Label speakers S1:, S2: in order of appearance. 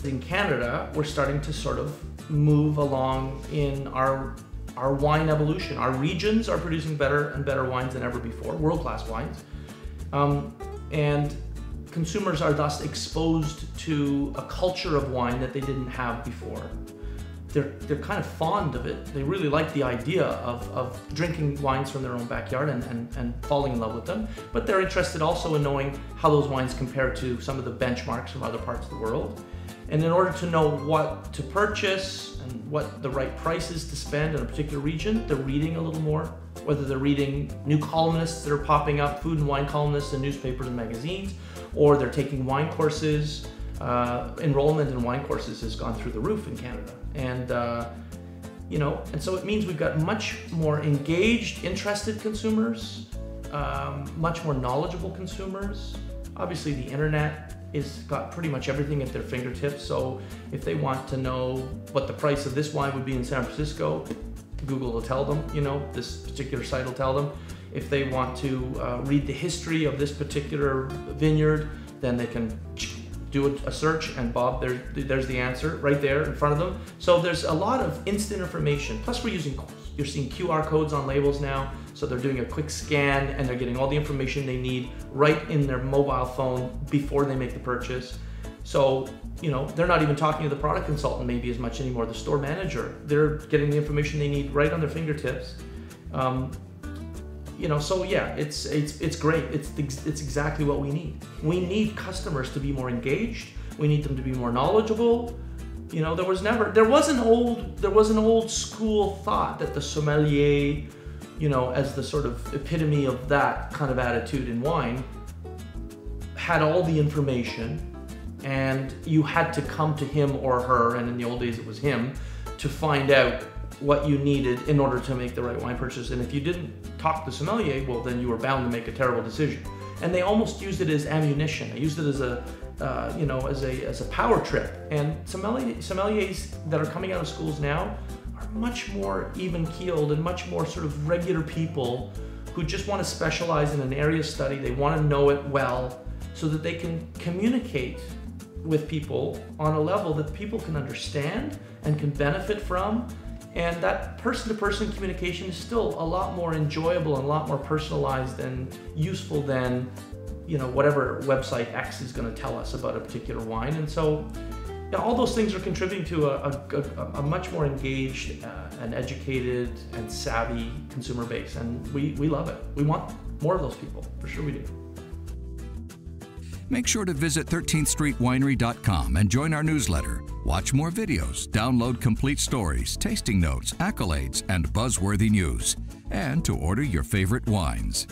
S1: In Canada, we're starting to sort of move along in our wine evolution. Our regions are producing better and better wines than ever before, world-class wines. And consumers are thus exposed to a culture of wine that they didn't have before. They're kind of fond of it. They really like the idea of drinking wines from their own backyard and falling in love with them. But they're interested also in knowing how those wines compare to some of the benchmarks from other parts of the world. And in order to know what to purchase and what the right price is to spend in a particular region, they're reading a little more, whether they're reading new columnists that are popping up, food and wine columnists in newspapers and magazines, or they're taking wine courses. Enrollment in wine courses has gone through the roof in Canada. And, and so it means we've got much more engaged, interested consumers, much more knowledgeable consumers. Obviously the internet is got pretty much everything at their fingertips. So if they want to know what the price of this wine would be in San Francisco, Google will tell them, this particular site will tell them. If they want to read the history of this particular vineyard, then they can do a search, and Bob, there's the answer right there in front of them. So there's a lot of instant information. Plus you're seeing QR codes on labels now. So they're doing a quick scan and they're getting all the information they need right in their mobile phone before they make the purchase. So, they're not even talking to the product consultant maybe as much anymore, the store manager. They're getting the information they need right on their fingertips. So yeah, it's great. It's exactly what we need. We need customers to be more engaged. We need them to be more knowledgeable. There was an old school thought that the sommelier, as the sort of epitome of that kind of attitude in wine, had all the information, and you had to come to him or her, and in the old days it was him, to find out what you needed in order to make the right wine purchase. And if you didn't talk to the sommelier, well, then you were bound to make a terrible decision. And they almost used it as ammunition. They used it as a power trip. And sommeliers that are coming out of schools now are much more even-keeled and much more sort of regular people who just want to specialize in an area of study. They want to know it well so that they can communicate with people on a level that people can understand and can benefit from. And that person-to-person communication is still a lot more enjoyable and a lot more personalized and useful than, whatever website X is going to tell us about a particular wine. And so, all those things are contributing to a much more engaged and educated and savvy consumer base. And we love it. We want more of those people. For sure we do.
S2: Make sure to visit 13thstreetwinery.com and join our newsletter. Watch more videos, download complete stories, tasting notes, accolades, and buzzworthy news, and to order your favorite wines.